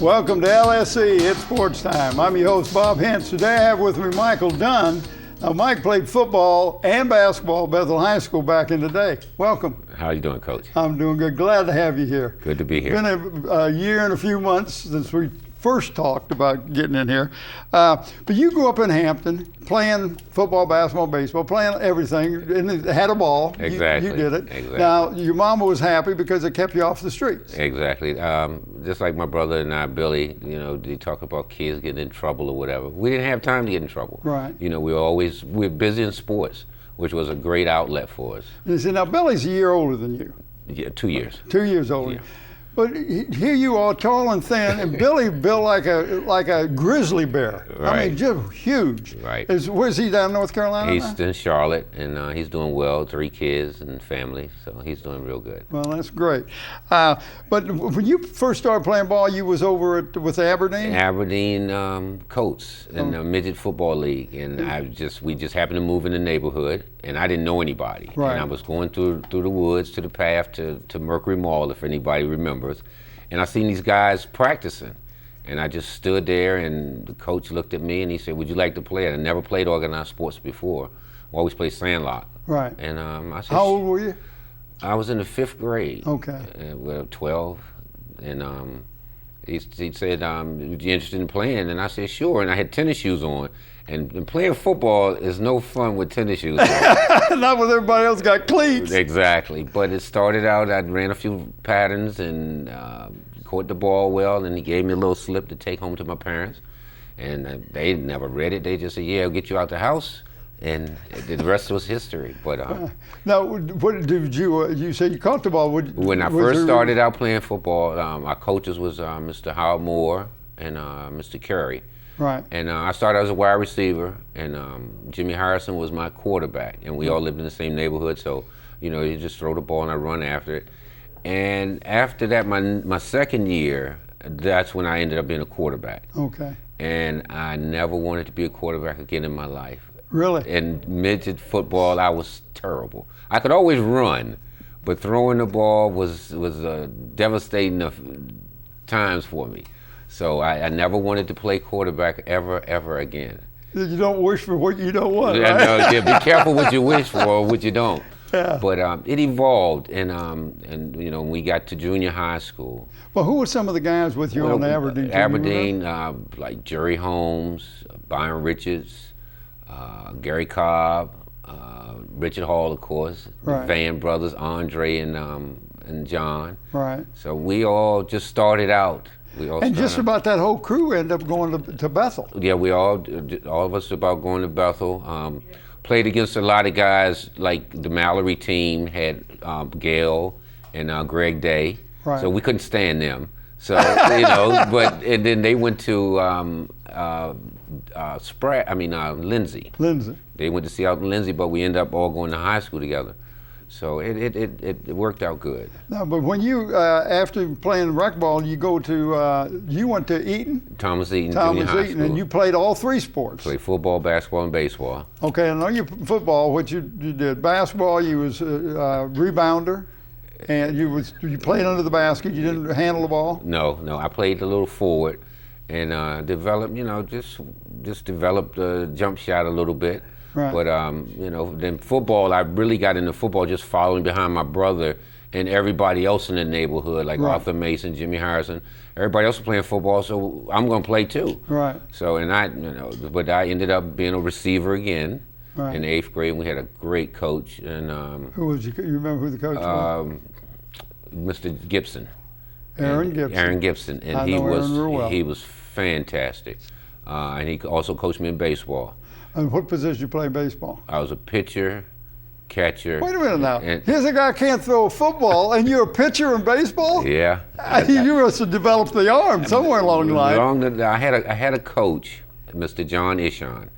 Welcome to LSC, it's Sports Time. I'm your host, Bob Hintz. Today I have with me Michael Dunn. Now, Mike played football and basketball at Bethel High School back in the day. Welcome. How are you doing, Coach? I'm doing good. Glad to have you here. Good to be here. It's been a year and a few months since we first talked about getting in here. But you grew up in Hampton, playing football, basketball, baseball, playing everything, and had a ball. Exactly. You did it. Exactly. Now, your mama was happy because it kept you off the streets. Exactly. Just like my brother and I, Billy, they talk about kids getting in trouble or whatever. We didn't have time to get in trouble. Right. We were busy in sports, which was a great outlet for us. You see, now Billy's a year older than you. Yeah, 2 years. 2 years older. Yeah. But here you are, tall and thin, and Billy built like a grizzly bear. Right. I mean, just huge. Right. Where's he, down in North Carolina? He's now? in Charlotte, and he's doing well, 3 kids and family, so he's doing real good. Well, that's great. But when you first started playing ball, you was over with Aberdeen? Aberdeen Coats in the midget football league, and we just happened to move in the neighborhood, and I didn't know anybody. Right. And I was going through the woods to the path to Mercury Mall, if anybody remembers, and I seen these guys practicing, and I just stood there, and the coach looked at me and he said, "Would you like to play?" I never played organized sports before. I always played sandlot. Right. And I said, how old were you? I was in the 5th grade. Okay. Well, 12, and he said, "Would you interested in playing?" And I said, "Sure." And I had tennis shoes on, and playing football is no fun with tennis shoes on. Not with everybody else got cleats. Exactly. But it started out, I ran a few patterns and caught the ball well, and he gave me a little slip to take home to my parents. And they never read it. They just said, "Yeah, I'll get you out the house." And the rest was history. But now, what did you say you caught the ball? When I first started out playing football, our coaches was Mr. Howard Moore and Mr. Curry. Right. And I started as a wide receiver, and Jimmy Harrison was my quarterback, and we all lived in the same neighborhood, so you just throw the ball and I run after it. And after that, my second year, that's when I ended up being a quarterback. Okay. And I never wanted to be a quarterback again in my life. Really? In midget football, I was terrible. I could always run, but throwing the ball was devastating times for me. So I never wanted to play quarterback ever again. You don't wish for what you don't want, Yeah, right? no, yeah, be careful what you wish for or what you don't. Yeah. But it evolved, and when we got to junior high school. Well, who were some of the guys with you on the Aberdeen team? Aberdeen, like Jerry Holmes, Byron Richards, Gary Cobb, Richard Hall, of course, Right. the Van brothers, Andre and John. Right. So we all just started out. And just about that whole crew ended up going to Bethel. Yeah, all of us about going to Bethel. Played against a lot of guys, like the Mallory team had Gail and Greg Day. Right. So we couldn't stand them. So, and then they went to Lindsay. Lindsay. They went to see out in Lindsay, but we ended up all going to high school together. So it worked out good. No, but when you, after playing rec ball, you went to Eaton? Thomas Eaton Junior High School. And you played all 3 sports. Played football, basketball, and baseball. Okay, I know you football, what you did. Basketball, you was a rebounder, and you played under the basket, you didn't handle the ball? No, I played a little forward and developed, just developed the jump shot a little bit. Right. But then football, I really got into football just following behind my brother and everybody else in the neighborhood, like Right. Arthur Mason, Jimmy Harrison. Everybody else was playing football, so I'm going to play too. Right. So but I ended up being a receiver again. Right. In the 8th grade. We had a great coach, and Who was you remember who the coach was? Mr. Gibson. Aaron Gibson. Aaron Gibson, and I know Aaron real well. he was fantastic, and he also coached me in baseball. And what position you play in baseball? I was a pitcher, catcher. Wait a minute now. Here's a guy can't throw a football, and you're a pitcher in baseball? Yeah. You must have developed the arm somewhere along the line. I had a coach, Mr. John Ishon,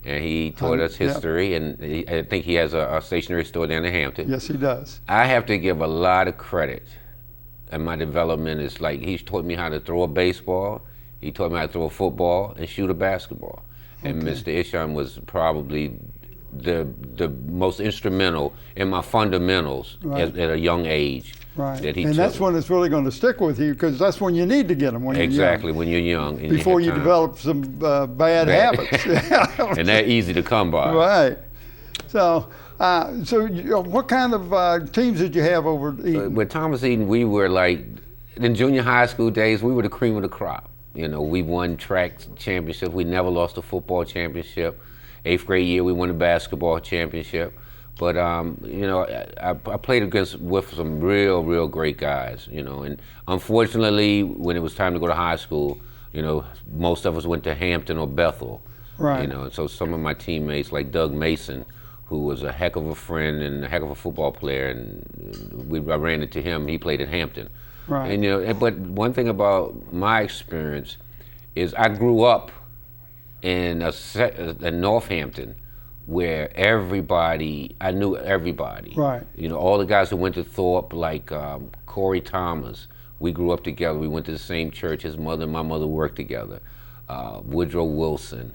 and he taught us history, and I think he has a stationery store down in Hampton. Yes, he does. I have to give a lot of credit, and my development is like he's taught me how to throw a baseball, he taught me how to throw a football and shoot a basketball. And Mr. Isham was probably the most instrumental in my fundamentals at a young age. Right. that he and took. that's when it's really going to stick with you, because that's when you need to get them, when Exactly, you're young. when you're young. And Before you have time. develop some bad habits. And they're easy to come by. Right. So, what kind of teams did you have over at Eaton? With Thomas Eaton, we were like, in junior high school days, we were the cream of the crop. You know, we won track championships. We never lost a football championship. 8th grade year, we won a basketball championship. But, you know, I played with some real great guys, you know. And unfortunately, when it was time to go to high school, you know, most of us went to Hampton or Bethel. Right. You know, and so some of my teammates, like Doug Mason, who was a heck of a friend and a heck of a football player, and I ran into him. He played at Hampton. Right. And, you know, but one thing about my experience is I grew up in Northampton, where I knew everybody. Right. You know, all the guys who went to Thorpe, like Corey Thomas, we grew up together. We went to the same church. His mother and my mother worked together. Woodrow Wilson.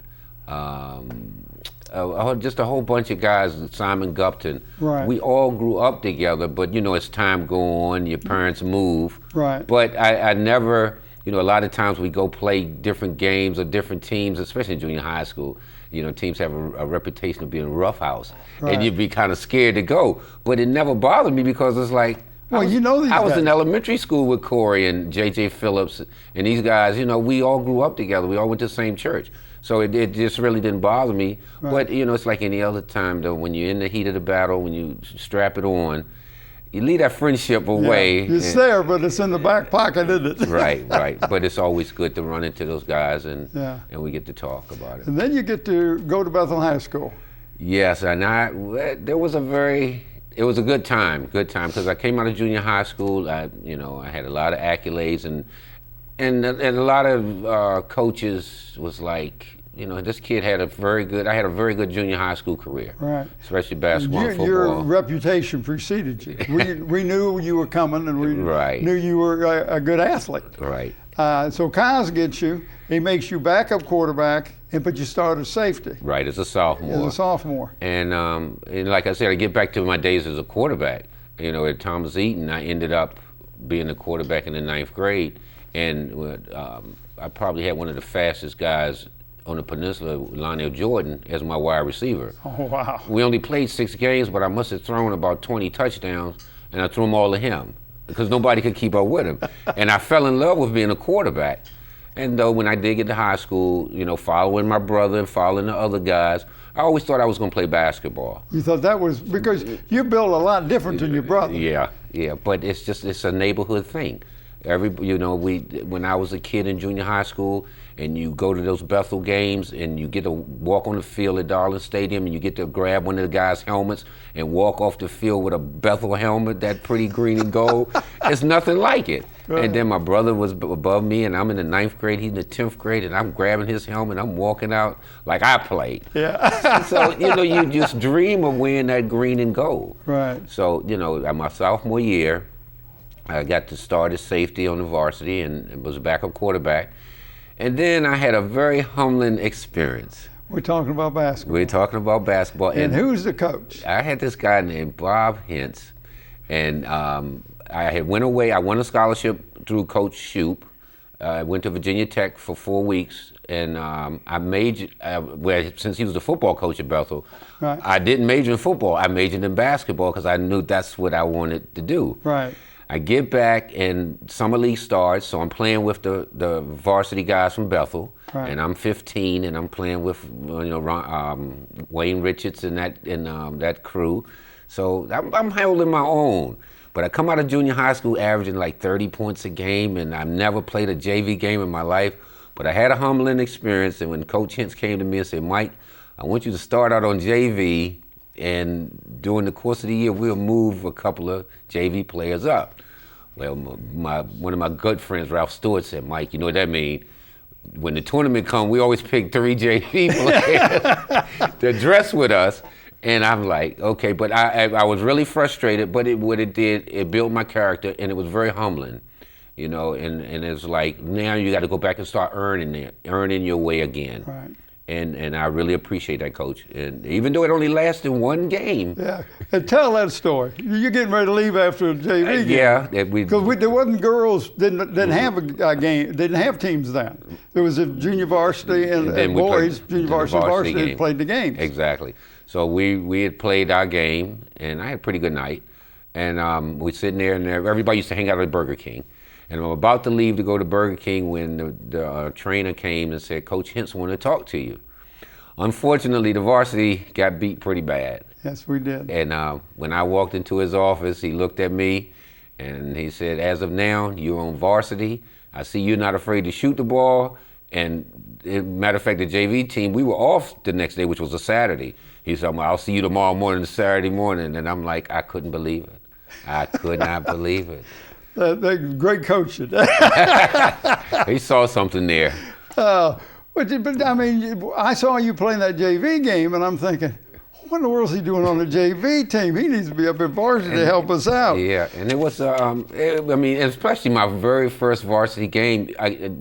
Just a whole bunch of guys, Simon Gupton. Right. We all grew up together, but you know, as time go on, your parents move. Right. But I never, you know, a lot of times we go play different games or different teams, especially in junior high school. You know, teams have a reputation of being roughhouse, Right. and you'd be kind of scared to go. But it never bothered me, because it's like, Well, you know these I was guys. in elementary school with Corey and J.J. Phillips and these guys. You know, we all grew up together. We all went to the same church. So it just really didn't bother me. Right. But, you know, it's like any other time, though, when you're in the heat of the battle, when you strap it on, you leave that friendship away. Yeah. It's there, but it's in the back pocket, isn't it? Right. But it's always good to run into those guys, and we get to talk about it. And then you get to go to Bethel High School. Yes, and it was a good time, because I came out of junior high school. I had a lot of accolades, and a lot of coaches was like, you know, this kid had a very good junior high school career, Right. Especially basketball and football. Your reputation preceded you. We knew you were coming, and we Right. knew you were a good athlete. Right. So Kyles gets you. He makes you backup quarterback, but you start as safety Right, as a sophomore. as a sophomore. And like I said, I get back to my days as a quarterback. You know, at Thomas Eaton, I ended up being a quarterback in the 9th grade, and I probably had one of the fastest guys on the peninsula, Lionel Jordan, as my wide receiver. Oh, wow. We only played 6 games, but I must have thrown about 20 touchdowns, and I threw them all to him, because nobody could keep up with him. And I fell in love with being a quarterback. And though when I did get to high school, you know, following my brother and following the other guys, I always thought I was going to play basketball. You thought that was because you built a lot different than your brother. Yeah, but it's a neighborhood thing. When I was a kid in junior high school, and you go to those Bethel games, and you get to walk on the field at Darlin Stadium, and you get to grab one of the guys' helmets and walk off the field with a Bethel helmet, that pretty green and gold. It's nothing like it. Right. And then my brother was above me, and I'm in the 9th grade, he's in the 10th grade, and I'm grabbing his helmet, I'm walking out like I played. Yeah. So, you know, you just dream of wearing that green and gold. Right. So, you know, at my sophomore year, I got to start as safety on the varsity and was a backup quarterback. And then I had a very humbling experience. We're talking about basketball. We're talking about basketball. And who's the coach? I had this guy named Bob Hintz, and I had went away. I won a scholarship through Coach Shoup. I went to Virginia Tech for 4 weeks, and I majored, since he was the football coach at Bethel, Right. I didn't major in football. I majored in basketball because I knew that's what I wanted to do. Right. I get back and summer league starts, so I'm playing with the varsity guys from Bethel, Right. and I'm 15, and I'm playing with Wayne Richards and that crew. So I'm holding my own. But I come out of junior high school averaging like 30 points a game, and I've never played a JV game in my life. But I had a humbling experience, and when Coach Hintz came to me and said, "Mike, I want you to start out on JV, and during the course of the year, we'll move a couple of JV players up." Well, one of my good friends, Ralph Stewart, said, "Mike, you know what that means? When the tournament comes, we always pick 3 JV players to dress with us." And I'm like, okay, but I was really frustrated, but what it did, it built my character, and it was very humbling, you know, and it's like, now you got to go back and start earning your way again. Right. And I really appreciate that, Coach. And even though it only lasted one game. Yeah. And tell that story. You're getting ready to leave after a JV game. Yeah. Because there wasn't girls, didn't have a game, didn't have teams then. There was a junior varsity and boys, junior varsity played the games. Exactly. So we had played our game, and I had a pretty good night. And we're sitting there, and everybody used to hang out at Burger King. And I'm about to leave to go to Burger King when the trainer came and said, Coach Hintz wanted to talk to you. Unfortunately, the varsity got beat pretty bad. Yes, we did. And when I walked into his office, he looked at me and he said, as of now, you're on varsity. I see you're not afraid to shoot the ball. And matter of fact, the JV team, we were off the next day, which was a Saturday. He said, I'll see you tomorrow morning, Saturday morning. And I'm like, I couldn't believe it. I could not believe it. Great coaching. He saw something there. But I mean, I saw you playing that JV game, and I'm thinking, what in the world is he doing on the JV team? He needs to be up in varsity to help us out. Yeah, and it was, I mean, especially my very first varsity game,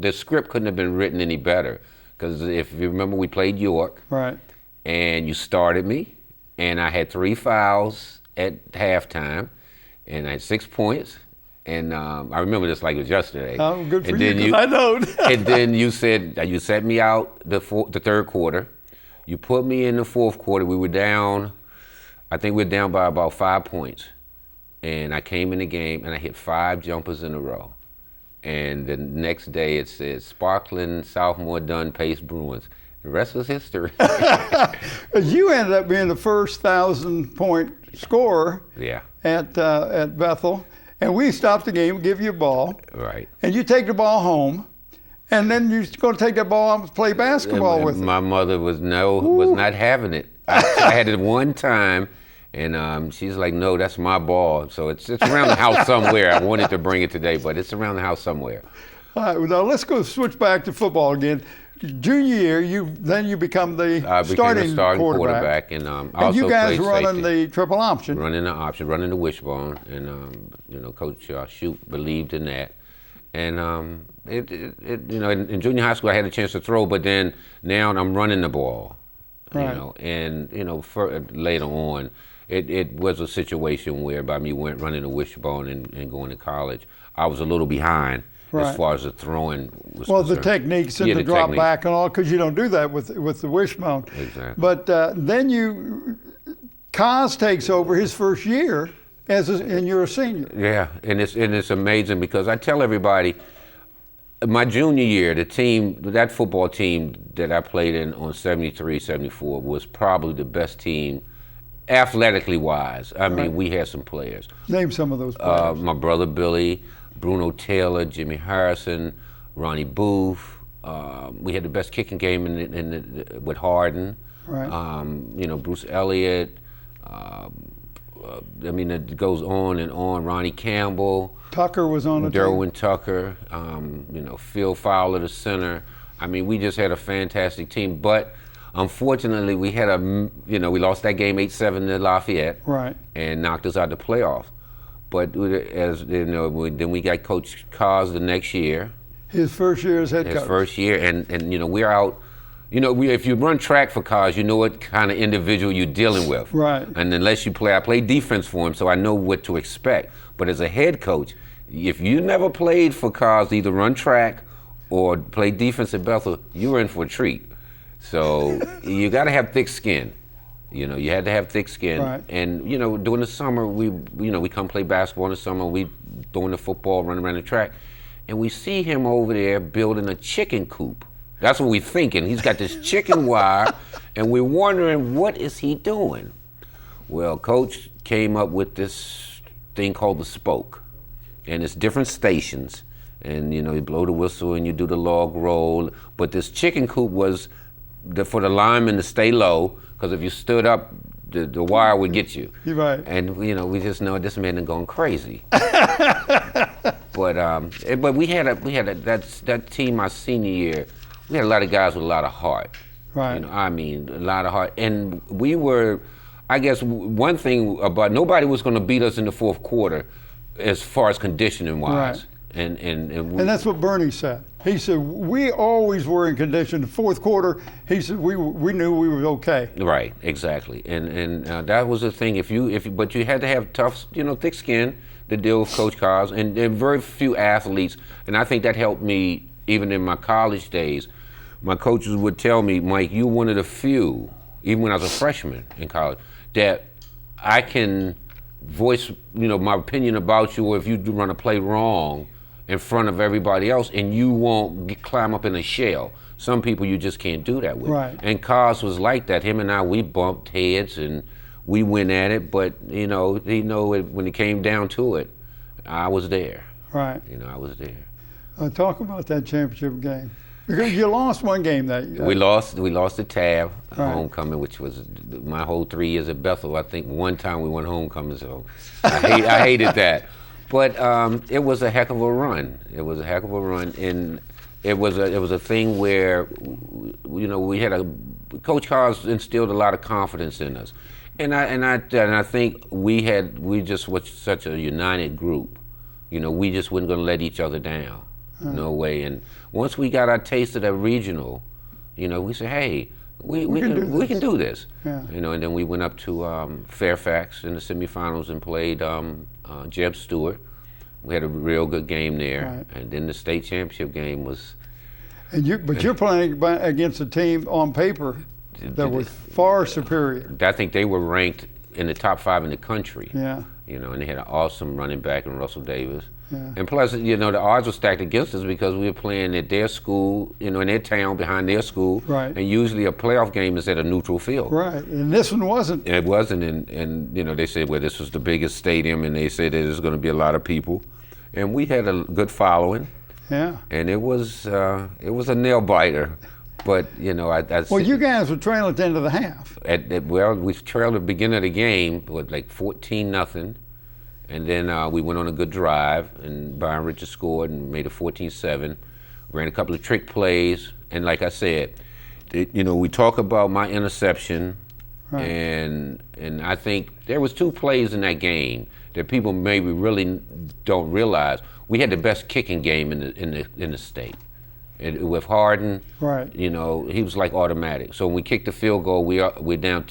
the script couldn't have been written any better. Because if you remember, we played York. Right. And you started me, and I had 3 fouls at halftime, and I had 6 points. And I remember this like it was yesterday. Oh, good for you, I know. And then you said, you set me out the third quarter. You put me in the fourth quarter. We were down, I think we were down by about 5 points. And I came in the game and I hit 5 jumpers in a row. And the next day it said, Sparkling Sophomore Dunn Pace Bruins. The rest was history. You ended up being the first 1,000-point scorer at Bethel. And we stop the game, give you a ball. Right. And you take the ball home. And then you're going to take that ball and play basketball with it. My mother was not having it. I had it one time, and she's like, no, that's my ball. So it's around the house somewhere. I wanted to bring it today, but it's around the house somewhere. All right, well, now let's go switch back to football again. Junior year, you become the starting quarterback. And you guys running the triple option. Running the option, running the wishbone. And, Coach Shute believed in that. And in junior high school, I had a chance to throw, but then now I'm running the ball. Right. Later on, it was a situation where by me running the wishbone and going to college, I was a little behind as far as the throwing was concerned. The techniques and the drop back and all, because you don't do that with the wishbone. Exactly. But then Kaz takes over his first year. And you're a senior. Yeah, and it's amazing because I tell everybody, my junior year, that football team that I played in on 73, 74 was probably the best team, athletically wise. I mean, we had some players. Name some of those players. My brother Billy, Bruno Taylor, Jimmy Harrison, Ronnie Booth. We had the best kicking game with Harden. Right. Bruce Elliott. It goes on and on. Ronnie Campbell. Tucker was on the team. Derwin Tucker. Phil Fowler, the center. I mean, we just had a fantastic team. But unfortunately, we had we lost that game 8-7 to Lafayette. Right. And knocked us out of the playoffs. But then we got Coach Kaz the next year. His first year as head coach. His first year, and we're out. If you run track for Kaz, you know what kind of individual you're dealing with. Right. And unless I play defense for him, so I know what to expect. But as a head coach, if you never played for Kaz, either run track or play defense at Bethel, you're in for a treat. So you got to have thick skin. You had to have thick skin. Right. And during the summer, we come play basketball in the summer. We doing the football, running around the track, and we see him over there building a chicken coop. That's what we're thinking. He's got this chicken wire, and we're wondering, what is he doing? Well, Coach came up with this thing called the spoke, and it's different stations. And, you blow the whistle and you do the log roll. But this chicken coop was for the linemen to stay low, because if you stood up, the wire would get you. You're right. And, we just know this man is going crazy. But we had that team my senior year. We had a lot of guys with a lot of heart. Right. A lot of heart. And we were, I guess, one thing about nobody was going to beat us in the fourth quarter as far as conditioning wise. Right. And that's what Bernie said. He said, we always were in condition. The fourth quarter, he said, we knew we were okay. Right, exactly. And that was the thing. But you had to have tough, thick skin to deal with Coach Cos, and there were very few athletes. And I think that helped me even in my college days. My coaches would tell me, Mike, you're one of the few, even when I was a freshman in college, that I can voice, my opinion about you, or if you do run a play wrong in front of everybody else, and you won't climb up in a shell. Some people you just can't do that with. Right. And Cos was like that. Him and I, we bumped heads and we went at it, but when it came down to it, I was there. Right. I was there. Talk about that championship game. Because you lost one game that year. We lost the tab, Right. homecoming, which was my whole 3 years at Bethel. I think one time we won homecoming, so I hated that. But it was a heck of a run. It was a heck of a run, and it was a thing where, we had Coach Cos instilled a lot of confidence in us, and I think we just was such a united group. We just weren't going to let each other down. No way. And once we got our taste of that regional, we said, hey, we can do this. Yeah. And then we went up to Fairfax in the semifinals and played Jeb Stewart. We had a real good game there. Right. And then the state championship game was. But you're playing against a team on paper that was far superior. I think they were ranked in the top 5 in the country. Yeah. And they had an awesome running back in Russell Davis. Yeah. And plus, the odds were stacked against us because we were playing at their school, in their town behind their school. Right. And usually a playoff game is at a neutral field. Right. And this one wasn't. It wasn't, and they said, well, this was the biggest stadium, and they said there's going to be a lot of people, and we had a good following. Yeah. And it was a nail biter, but Well, you guys were trailing at the end of the half. We trailed at the beginning of the game with like 14-0. And then we went on a good drive, and Byron Richards scored and made it 14-7. Ran a couple of trick plays, and like I said, we talk about my interception, Right. and I think there was 2 plays in that game that people maybe really don't realize. We had the best kicking game in the state. With Harden, Right. he was like automatic. So when we kicked the field goal, we're down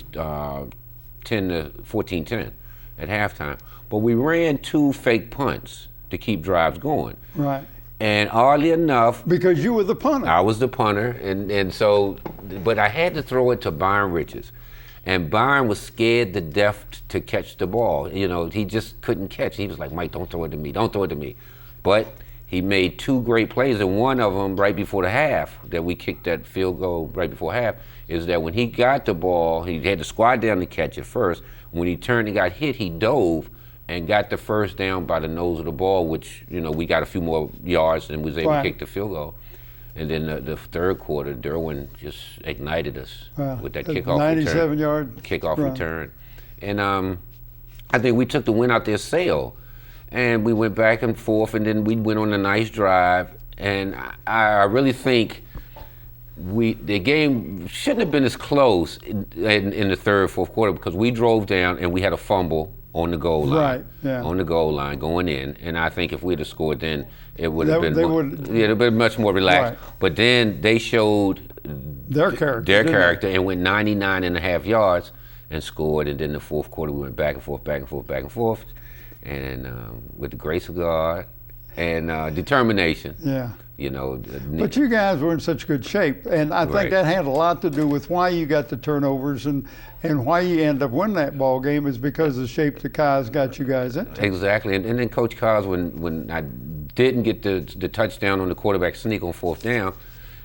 14-10 at halftime. But we ran 2 fake punts to keep drives going. Right. And oddly enough, Because you were the punter. I was the punter, and so, but I had to throw it to Byron Richards. And Byron was scared to death to catch the ball. He just couldn't catch. He was like, Mike, don't throw it to me, don't throw it to me. But he made 2 great plays, and one of them right before the half, that we kicked that field goal right before half, is that when he got the ball, he had to squat down to catch it first. When he turned and got hit, he dove and got the first down by the nose of the ball, which, we got a few more yards and was able Right. to kick the field goal. And then the third quarter, Derwin just ignited us with that kickoff 97-yard kickoff run. return. And I think we took the win out their sail. And we went back and forth, and then we went on a nice drive. And I really think the game shouldn't have been as close in the third, fourth quarter, because we drove down and we had a fumble on the goal line. Right, yeah. On the goal line going in. And I think if we'd have scored then, it would have They would- it'd have been much more relaxed. Right. But then they showed Their character. and went 99.5 yards and scored. And then the fourth quarter we went back and forth, back and forth, back and forth. And with the grace of God and determination. Yeah. you know. But you guys were in such good shape, and I think Right. that had a lot to do with why you got the turnovers and why you end up winning that ball game is because of the shape the Kaz got you guys in. Exactly, and then Coach Kaz, when I didn't get the touchdown on the quarterback sneak on fourth down,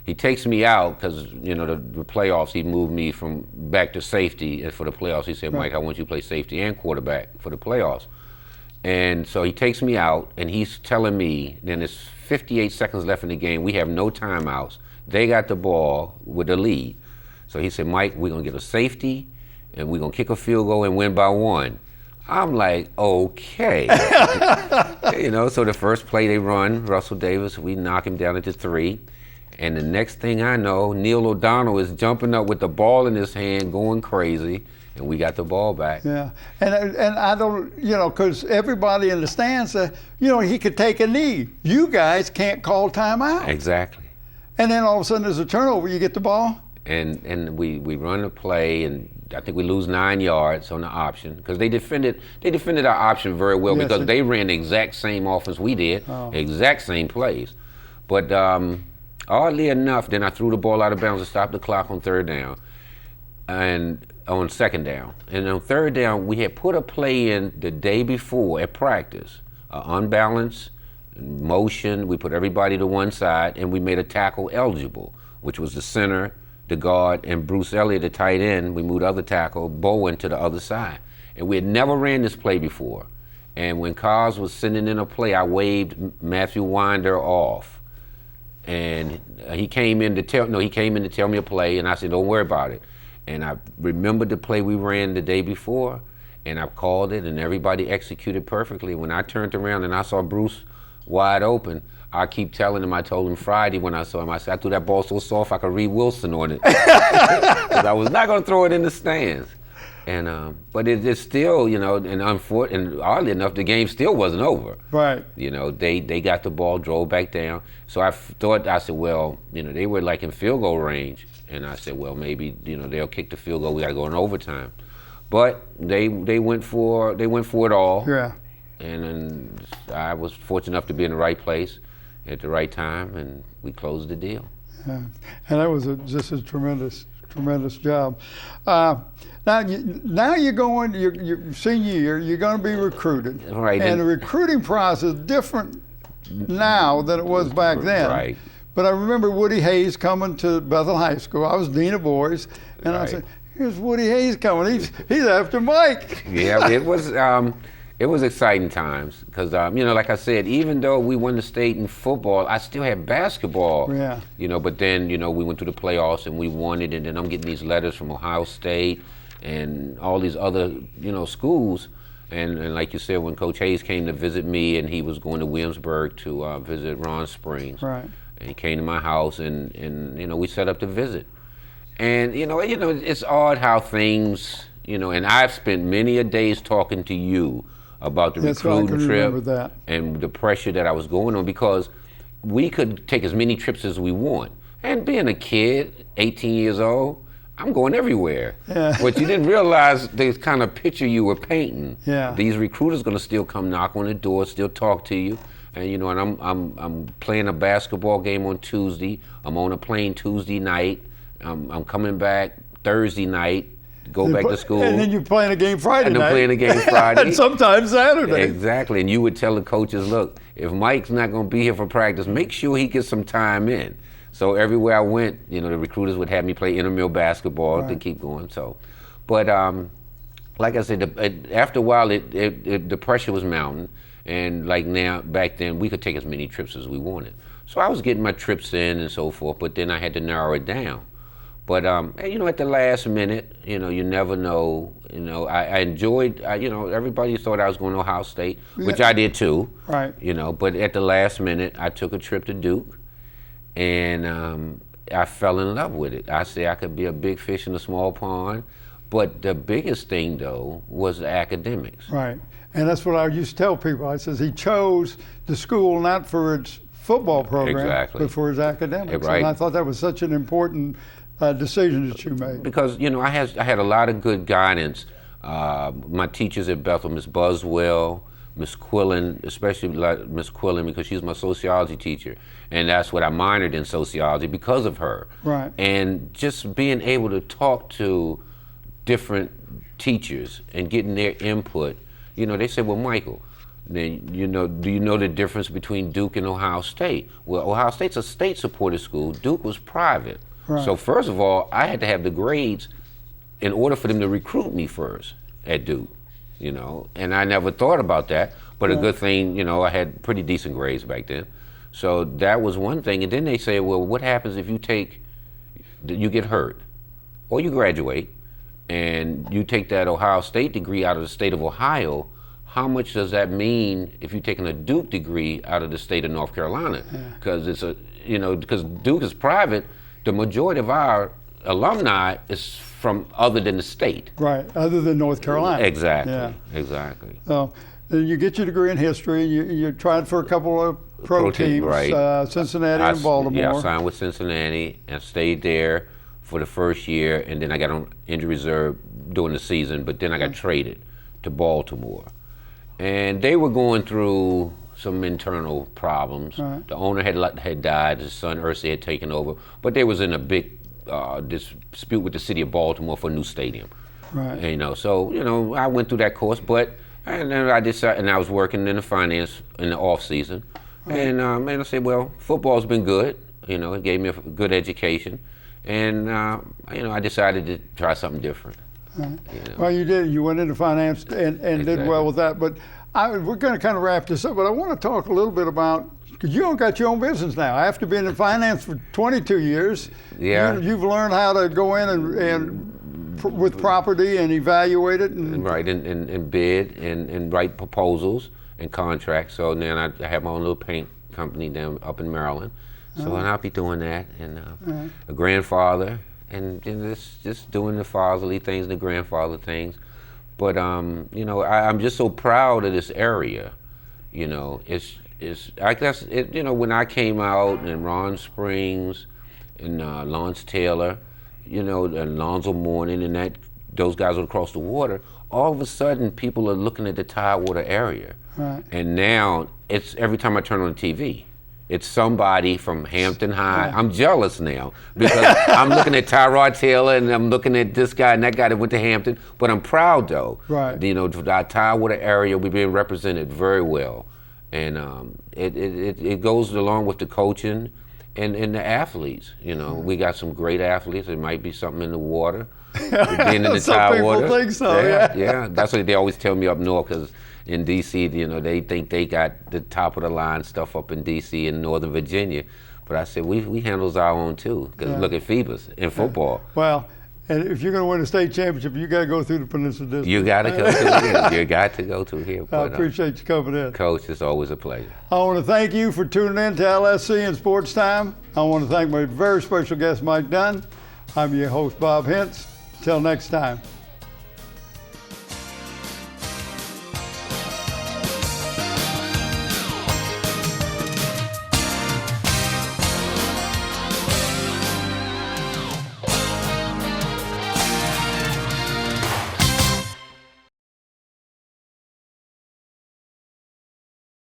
he takes me out because, you know, the playoffs, he moved me from back to safety for the playoffs. He said, Mike, I want you to play safety and quarterback for the playoffs. And so he takes me out, and he's telling me, then there's 58 seconds left in the game. We have no timeouts. They got the ball with the lead. So he said, Mike, we're going to get a safety, and we're going to kick a field goal and win by one. I'm like, okay. You know, so the first play they run, Russell Davis, we knock him down into 3. And the next thing I know, Neil O'Donnell is jumping up with the ball in his hand, going crazy. and we got the ball back. Yeah, and I don't, because everybody in the stands said, he could take a knee. You guys can't call timeout. Exactly. And then all of a sudden there's a turnover. You get the ball. And we run the play, and I think we lose 9 yards on the option because they defended our option very well, yes, because they ran the exact same offense we did, exact same plays. But oddly enough, then I threw the ball out of bounds to stop the clock on third down, and on second down. And on third down, we had put a play in the day before at practice, unbalanced motion. We put everybody to one side, and we made a tackle eligible, which was the center, the guard, and Bruce Elliott, the tight end. We moved the other tackle, Bowen, to the other side. And we had never ran this play before. And when Cos was sending in a play, I waved Matthew Winder off. And he came in to tell me a play, and I said, don't worry about it. And I remembered the play we ran the day before, and I called it, and everybody executed perfectly. When I turned around and I saw Bruce wide open, I keep telling him, I told him Friday when I saw him, I said, I threw that ball so soft I could read Wilson on it. Because I was not going to throw it in the stands. And but it's still, and oddly enough, the game still wasn't over. Right. They got the ball, drove back down. So I said, well, they were like in field goal range. And I said, well, maybe, they'll kick the field goal. We got to go in overtime. But they went for it all. Yeah. And then I was fortunate enough to be in the right place at the right time, and we closed the deal. Yeah. And that was just a tremendous job. Now you're going, your senior year, you're going to be recruited. Right. And the recruiting process is different now than it was back then. Right. But I remember Woody Hayes coming to Bethel High School. I was dean of boys, and I said, here's Woody Hayes coming. He's after Mike. Yeah, it was exciting times because, like I said, even though we won the state in football, I still had basketball. Yeah. But then, we went through the playoffs and we won it, and then I'm getting these letters from Ohio State and all these other, schools. And like you said, when Coach Hayes came to visit me, and he was going to Williamsburg to visit Ron Springs. Right. And he came to my house, and we set up the visit. And, it's odd how things, and I've spent many a days talking to you about the recruiting trip and the pressure that I was going on, because we could take as many trips as we want. And being a kid, 18 years old, I'm going everywhere. Yeah. But you didn't realize the kind of picture you were painting. Yeah. These recruiters going to still come knock on the door, still talk to you. And and I'm playing a basketball game on Tuesday. I'm on a plane Tuesday night. I'm coming back Thursday night, go back to school. And then you're playing a game Friday night. And I'm playing a game Friday. And sometimes Saturday. Exactly. And you would tell the coaches, look, if Mike's not going to be here for practice, make sure he gets some time in. So everywhere I went, the recruiters would have me play intramural basketball to keep going. So, but like I said, after a while, the pressure was mounting. And like now, back then, we could take as many trips as we wanted. So I was getting my trips in and so forth, but then I had to narrow it down. But at the last minute, you never know. I enjoyed. Everybody thought I was going to Ohio State, which I did too. Right. But at the last minute, I took a trip to Duke, and I fell in love with it. I said I could be a big fish in a small pond, but the biggest thing though was the academics. Right. And that's what I used to tell people. I says he chose the school not for its football program, but for his academics. Right. And I thought that was such an important decision that you made. Because I had a lot of good guidance. My teachers at Bethel, Miss Buswell, Miss Quillen, especially Miss Quillen, because she's my sociology teacher, and that's what I minored in, sociology, because of her. Right. And just being able to talk to different teachers and getting their input. They said, well, Michael, then do you know the difference between Duke and Ohio State? Well, Ohio State's a state-supported school. Duke was private. Right. So first of all, I had to have the grades in order for them to recruit me first at Duke. And I never thought about that. But a good thing, I had pretty decent grades back then. So that was one thing. And then they say, well, what happens if you get hurt or you graduate and you take that Ohio State degree out of the state of Ohio? How much does that mean if you're taking a Duke degree out of the state of North Carolina? Because because Duke is private, the majority of our alumni is from other than the state. Right, other than North Carolina. Exactly. Yeah. Exactly. So then you get your degree in history. You tried for a couple of pro teams, right. Cincinnati and Baltimore. Yeah, I signed with Cincinnati and stayed there for the first year, and then I got on injury reserve during the season, but then I got traded to Baltimore. And they were going through some internal problems. Right. The owner had died, his son Ursi had taken over, but they was in a big dispute with the city of Baltimore for a new stadium. Right. And, so I went through that course, and then I decided, and I was working in the finance in the off season, and I said, well, football's been good. It gave me a good education, and I decided to try something different. Right. Well, you did. You went into finance and Exactly. did well with that. But we're going to kind of wrap this up. But I want to talk a little bit about, because you got your own business now. After being in finance for 22 years, Yeah. you've learned how to go in and with property and evaluate it. And and bid and write proposals and contracts. So then I have my own little paint company down up in Maryland. So and I'll be doing that, and a grandfather, and just doing the fatherly things, the grandfather things. But I'm just so proud of this area. It's I guess when I came out, and Ron Springs and Lawrence Taylor, and Alonzo Mourning, and those guys would cross the water. All of a sudden, people are looking at the Tidewater area, Right. and now it's every time I turn on the TV, it's somebody from Hampton High. Yeah. I'm jealous now because I'm looking at Tyrod Taylor, and I'm looking at this guy and that guy that went to Hampton. But I'm proud though. Right. Our Tidewater area, we're being represented very well, and it goes along with the coaching and the athletes. We got some great athletes. There might be something in the water. Being in the Some Tidewater. people think so. Yeah. That's what they always tell me up north, because in D.C., they think they got the top of the line stuff up in D.C. and Northern Virginia. But I said, we handles our own too, because look at Phoebus in football. Well, and if you're going to win a state championship, you got to go through the Peninsula District. You got to go through here. You got to go through here. I But, appreciate you coming in. Coach, it's always a pleasure. I want to thank you for tuning in to LSC and Sports Time. I want to thank my very special guest, Mike Dunn. I'm your host, Bob Hintz. Until next time.